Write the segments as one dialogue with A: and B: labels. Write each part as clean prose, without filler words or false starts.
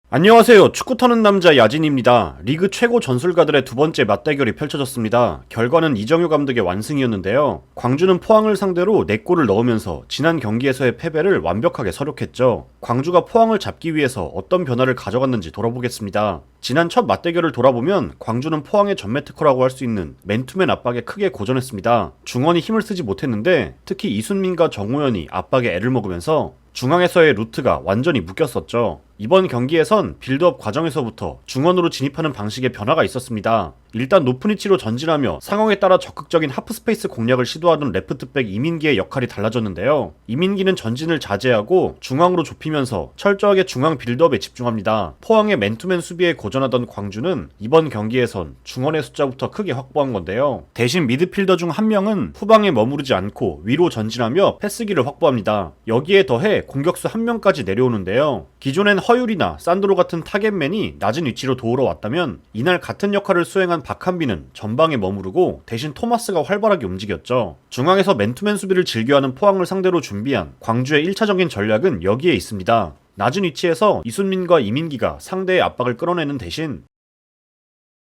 A: 안녕하세요. 축구 터는 남자 야진입니다. 리그 최고 전술가들의 두 번째 맞대결이 펼쳐졌습니다. 결과는 이정효 감독의 완승이었는데요. 광주는 포항을 상대로 4골을 넣으면서 지난 경기에서의 패배를 완벽하게 서력했죠. 광주가 포항을 잡기 위해서 어떤 변화를 가져갔는지 돌아보겠습니다. 지난 첫 맞대결을 돌아보면 광주는 포항의 전매 특허라고 할 수 있는 맨투맨 압박에 크게 고전했습니다. 중원이 힘을 쓰지 못했는데 특히 이순민과 정우현이 압박에 애를 먹으면서 중앙에서의 루트가 완전히 묶였었죠. 이번 경기에선 빌드업 과정에서부터 중원으로 진입하는 방식에 변화가 있었습니다. 일단 높은 위치로 전진하며 상황에 따라 적극적인 하프스페이스 공략을 시도하던 레프트백 이민기의 역할이 달라졌는데요. 이민기는 전진을 자제하고 중앙으로 좁히면서 철저하게 중앙 빌드업에 집중합니다. 포항의 맨투맨 수비에 고전하던 광주는 이번 경기에선 중원의 숫자부터 크게 확보한 건데요. 대신 미드필더 중 한 명은 후방에 머무르지 않고 위로 전진하며 패스기를 확보합니다. 여기에 더해 공격수 한 명까지 내려오는데요. 기존엔 허율이나 산드로 같은 타겟맨이 낮은 위치로 도우러 왔다면 이날 같은 역할을 수행한 박한빈은 전방에 머무르고 대신 토마스가 활발하게 움직였죠. 중앙에서 맨투맨 수비를 즐겨하는 포항을 상대로 준비한 광주의 1차적인 전략은 여기에 있습니다. 낮은 위치에서 이순민과 이민기가 상대의 압박을 끌어내는 대신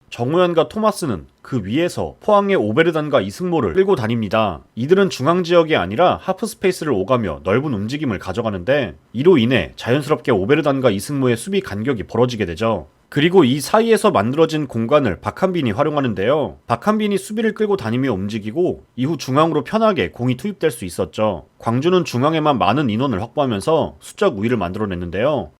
A: 정우현과 토마스는 그 위에서 포항의 오베르단과 이승모를 끌고 다닙니다. 이들은 중앙지역이 아니라 하프스페이스를 오가며 넓은 움직임을 가져가는데 이로 인해 자연스럽게 오베르단과 이승모의 수비 간격이 벌어지게 되죠. 그리고 이 사이에서 만들어진 공간을 박한빈이 활용하는데요. 박한빈이 수비를 끌고 다니며 움직이고 이후 중앙으로 편하게 공이 투입될 수 있었죠. 광주는 중앙에만 많은 인원을 확보하면서 수적 우위를 만들어냈는데요.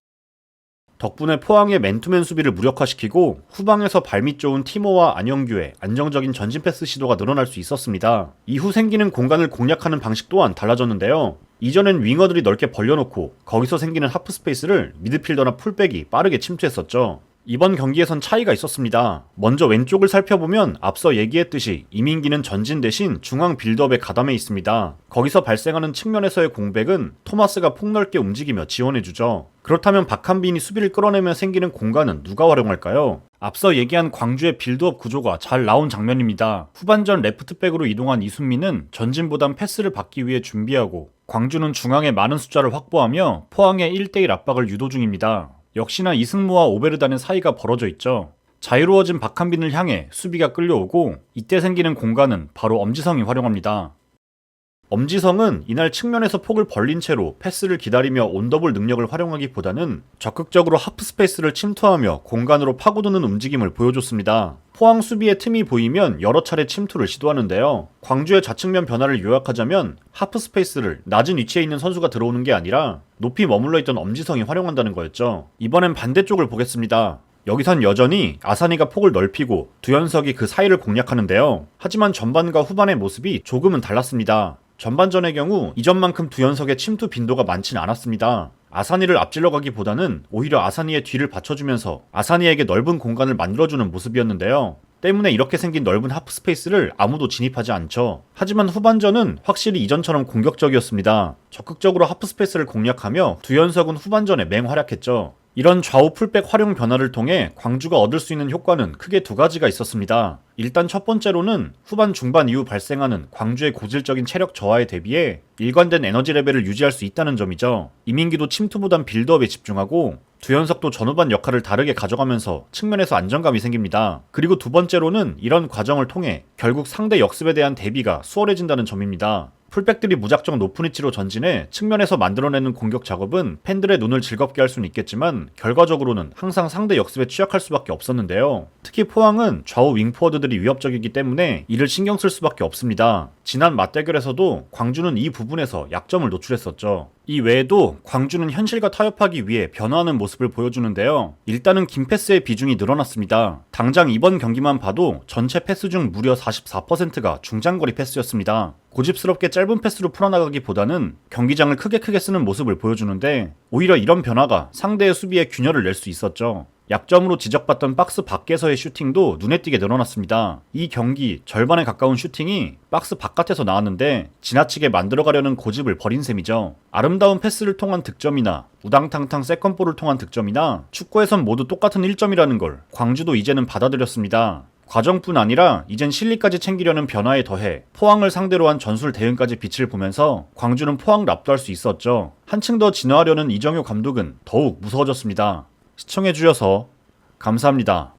A: 덕분에 포항의 맨투맨 수비를 무력화시키고 후방에서 발밑 좋은 티모와 안영규의 안정적인 전진 패스 시도가 늘어날 수 있었습니다. 이후 생기는 공간을 공략하는 방식 또한 달라졌는데요. 이전엔 윙어들이 넓게 벌려놓고 거기서 생기는 하프스페이스를 미드필더나 풀백이 빠르게 침투했었죠. 이번 경기에선 차이가 있었습니다. 먼저 왼쪽을 살펴보면 앞서 얘기했듯이 이민기는 전진 대신 중앙 빌드업에 가담해 있습니다. 거기서 발생하는 측면에서의 공백은 토마스가 폭넓게 움직이며 지원해주죠. 그렇다면 박한빈이 수비를 끌어내며 생기는 공간은 누가 활용할까요? 앞서 얘기한 광주의 빌드업 구조가 잘 나온 장면입니다. 후반전 레프트백으로 이동한 이순민은 전진보단 패스를 받기 위해 준비하고 광주는 중앙에 많은 숫자를 확보하며 포항의 1대1 압박을 유도 중입니다. 역시나 이승모와 오베르단의 사이가 벌어져 있죠. 자유로워진 박한빈을 향해 수비가 끌려오고 이때 생기는 공간은 바로 엄지성이 활용합니다. 엄지성은 이날 측면에서 폭을 벌린 채로 패스를 기다리며 온더볼 능력을 활용하기보다는 적극적으로 하프스페이스를 침투하며 공간으로 파고드는 움직임을 보여줬습니다. 포항 수비에 틈이 보이면 여러 차례 침투를 시도하는데요. 광주의 좌측면 변화를 요약하자면 하프스페이스를 낮은 위치에 있는 선수가 들어오는 게 아니라 높이 머물러 있던 엄지성이 활용한다는 거였죠. 이번엔 반대쪽을 보겠습니다. 여기선 여전히 아사니가 폭을 넓히고 두현석이 그 사이를 공략하는데요. 하지만 전반과 후반의 모습이 조금은 달랐습니다. 전반전의 경우 이전만큼 두현석의 침투 빈도가 많진 않았습니다. 아사니를 앞질러 가기보다는 오히려 아사니의 뒤를 받쳐주면서 아사니에게 넓은 공간을 만들어주는 모습이었는데요. 때문에 이렇게 생긴 넓은 하프스페이스를 아무도 진입하지 않죠. 하지만 후반전은 확실히 이전처럼 공격적이었습니다. 적극적으로 하프스페이스를 공략하며 두현석은 후반전에 맹활약했죠. 이런 좌우 풀백 활용 변화를 통해 광주가 얻을 수 있는 효과는 크게 두 가지가 있었습니다. 일단 첫 번째로는 후반 중반 이후 발생하는 광주의 고질적인 체력 저하에 대비해 일관된 에너지 레벨을 유지할 수 있다는 점이죠. 이민기도 침투보단 빌드업에 집중하고 두현석도 전후반 역할을 다르게 가져가면서 측면에서 안정감이 생깁니다. 그리고 두 번째로는 이런 과정을 통해 결국 상대 역습에 대한 대비가 수월해진다는 점입니다. 풀백들이 무작정 높은 위치로 전진해 측면에서 만들어내는 공격 작업은 팬들의 눈을 즐겁게 할 수는 있겠지만 결과적으로는 항상 상대 역습에 취약할 수밖에 없었는데요. 특히 포항은 좌우 윙포워드들이 위협적이기 때문에 이를 신경 쓸 수밖에 없습니다. 지난 맞대결에서도 광주는 이 부분에서 약점을 노출했었죠. 이 외에도 광주는 현실과 타협하기 위해 변화하는 모습을 보여주는데요. 일단은 긴 패스의 비중이 늘어났습니다. 당장 이번 경기만 봐도 전체 패스 중 무려 44%가 중장거리 패스였습니다. 고집스럽게 짧은 패스로 풀어나가기보다는 경기장을 크게 쓰는 모습을 보여주는데 오히려 이런 변화가 상대의 수비에 균열을 낼 수 있었죠. 약점으로 지적받던 박스 밖에서의 슈팅도 눈에 띄게 늘어났습니다. 이 경기 절반에 가까운 슈팅이 박스 바깥에서 나왔는데 지나치게 만들어가려는 고집을 버린 셈이죠. 아름다운 패스를 통한 득점이나 우당탕탕 세컨볼을 통한 득점이나 축구에선 모두 똑같은 1점이라는 걸 광주도 이제는 받아들였습니다. 과정뿐 아니라 이젠 실리까지 챙기려는 변화에 더해 포항을 상대로 한 전술 대응까지 빛을 보면서 광주는 포항을 압도할 수 있었죠. 한층 더 진화하려는 이정효 감독은 더욱 무서워졌습니다. 시청해주셔서 감사합니다.